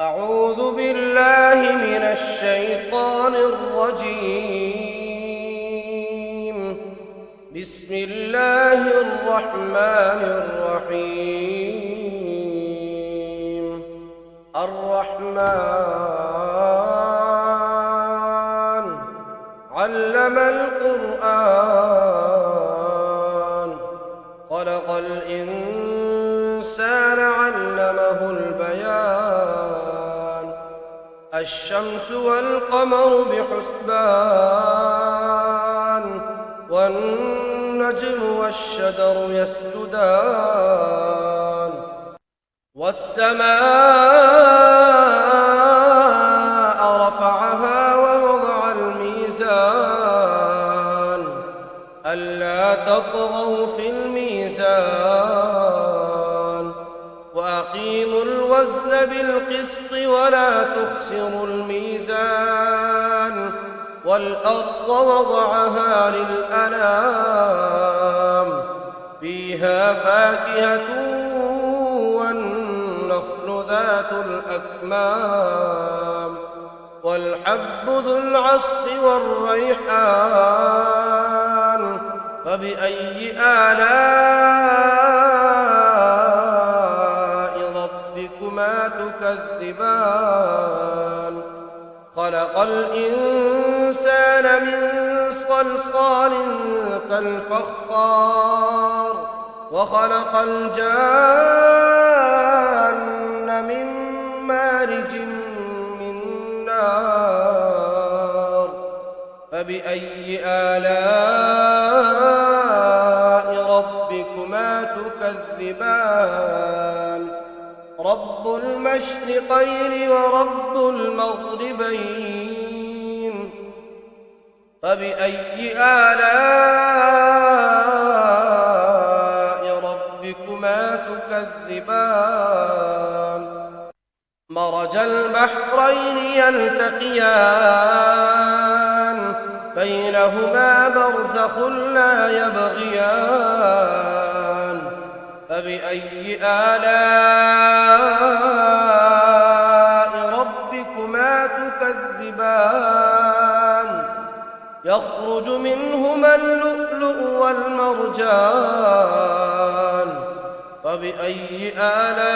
أعوذ بالله من الشيطان الرجيم. بسم الله الرحمن الرحيم. الرحمن علم القرآن، خلق الإنسان علمه البيان. الشمس والقمر بحسبان، والنجم والشجر يسجدان. والسماء رفعها ووضع الميزان، ألا تطغوا في الميزان، وأقيموا الوزن بالقسط ولا تخسروا الميزان. والأرض وضعها للأنام، فيها فاكهة والنخل ذات الأكمام، والحب ذو العصف والريحان. فبأي آلاء ربكما تكذبان؟ خلق الإنسان من صلصال كالفخار، وخلق الجان من مارج من نار. فبأي آلاء ربكما تكذبان؟ رب المشرقين ورب المغربين. فبأي آلاء ربكما تكذبان؟ مرج البحرين يلتقيان، بينهما برزخ لا يبغيان. فبأي آلاء ربكما تكذبان؟ يخرج منهما اللؤلؤ والمرجان. فبأي آلاء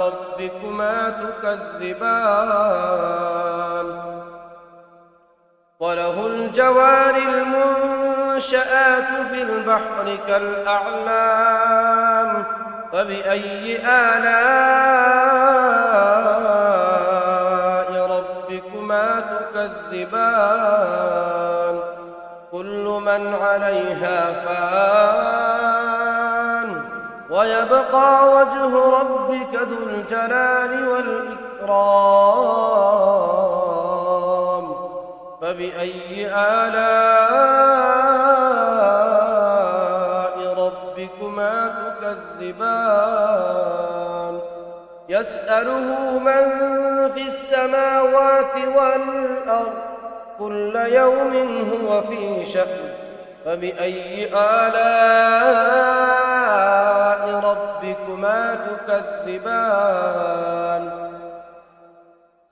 ربكما تكذبان؟ وله الجوار المنشآت في البحر كالأعلام. فبأي آلاء ربكما تكذبان؟ كل من عليها فان، ويبقى وجه ربك ذو الجلال والإكرام. فبأي آلاء ربكما تكذبان؟ يسأله من في السماوات والأرض، كل يوم هو في شأن. فبأي آلاء ربكما تكذبان؟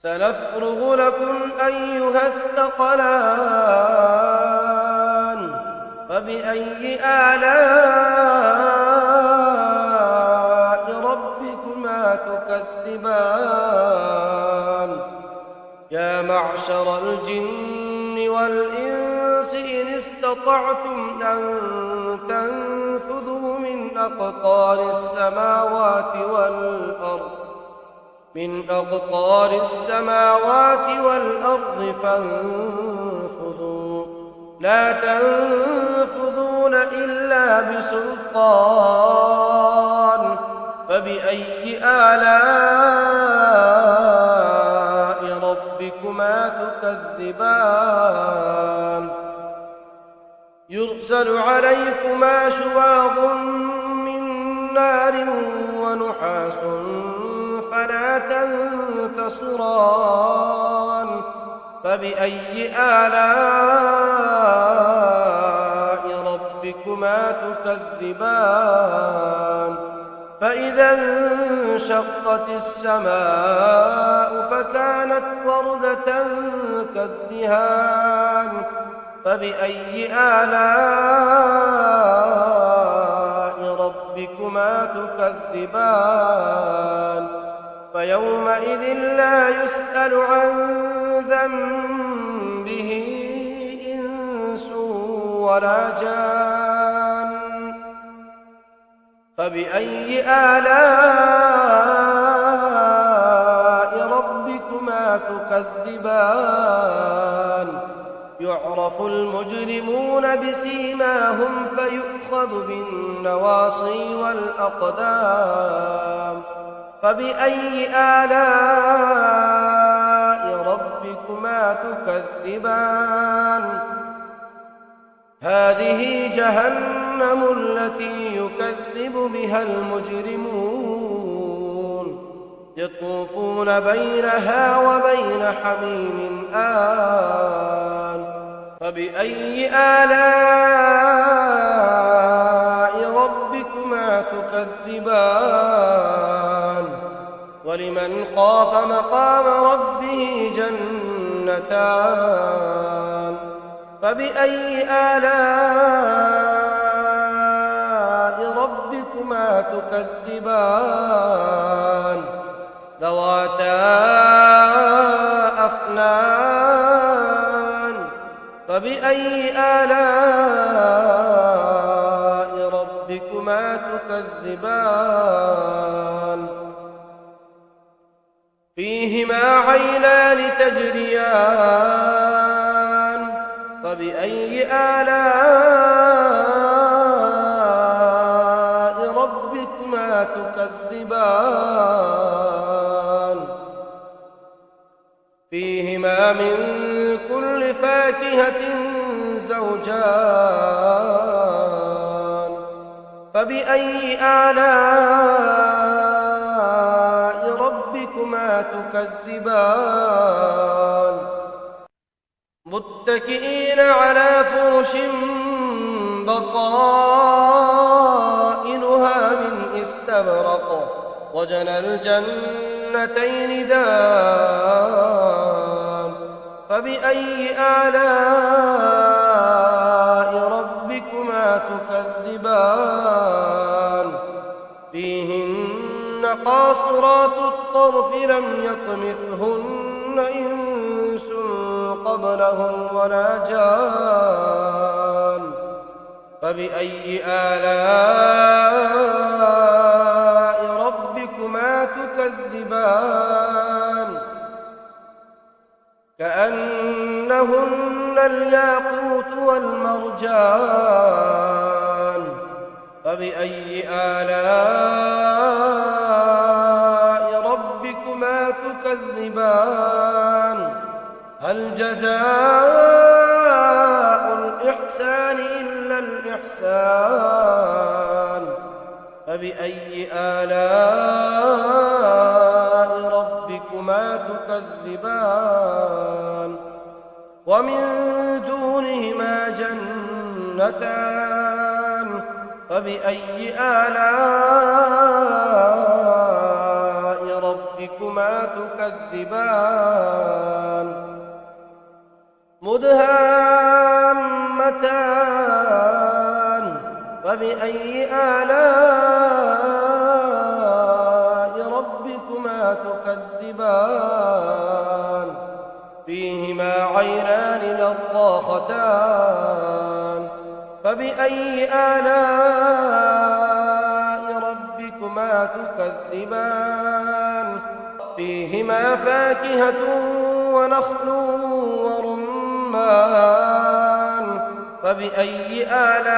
سنفرغ لكم أيها الثقلان. فبأي آلاء ربكما تكذبان؟ يا معشر الجن والإنس إن استطعتم أن تنفذوا من أقطار السماوات والأرض فانفذوا، لا تنفذون إلا بسلطان. فبأي آلاء ربكما تكذبان؟ يرسل عليكما شواظ من نار ونحاس فلا تنتصران. فبأي آلاء ربكما تكذبان؟ فإذا انشقت السماء فكانت وردة كالدهان فبأي آلاء ربكما تكذبان فيومئذ لا يسأل عن ذنبه إنس ولا جان فبأي آلاء ربكما تكذبان يعرف المجرمون بسيماهم فيؤخذ بالنواصي والأقدام فبأي آلاء ربكما تكذبان هذه جهنم التي يكذب بها المجرمون يطوفون بينها وبين حميم آن فبأي آلاء ربكما تكذبان ولمن خاف مقام ربه جنتان فبأي آلاء ربكما تكذبان ذواتا أفنان فبأي آلاء ربكما تكذبان فيهما عينان تجريان فبأي آلاء ربكما تكذبان فيهما من كل فاكهة زوجان فبأي آلاء ربكما تكذبان متكئين على فرش بطائنها من استبرق وجنى الجنتين دان فبأي آلاء ربكما تكذبان فيهن قاصرات الطرف لم يطمثهن إنس قبلهم ولا جان فبأي آلاء ربكما تكذبان كأنهن الياقوت والمرجان فبأي آلاء ربكما تكذبان هل جزاء الإحسان إلا الإحسان فبأي آلاء ربكما تكذبان ومن دونهما جنتان فبأي آلاء ربكما تكذبان مدهامتان فبأي آلاء ربكما تكذبان فيهما عينان نضاختان فبأي آلاء ربكما تكذبان فيهما فاكهة ونخل ورمان فبأي آلاء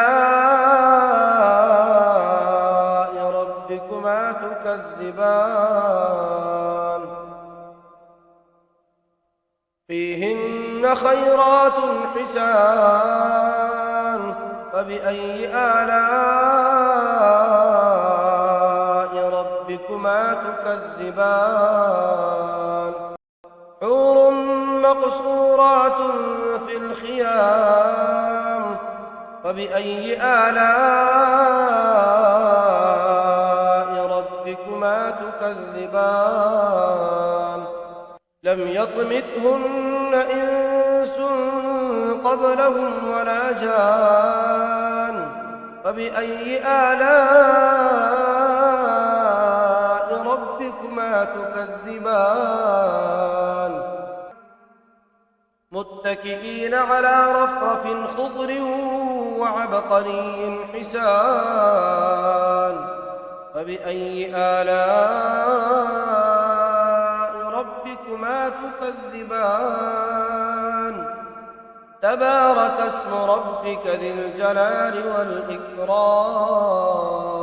ربكما تكذبان فيهن خيرات حسان فبأي آلاء ربكما تكذبان حور مقصورات في الخيام فبأي آلاء ربكما تكذبان لم يطمثهن إنس قبلهم ولا جان فبأي آلاء ربكما تكذبان متكئين على رفرف خضر وعبقري حسان فبأي آلاء ربكما تكذبان تبارك اسم ربك ذي الجلال والإكرام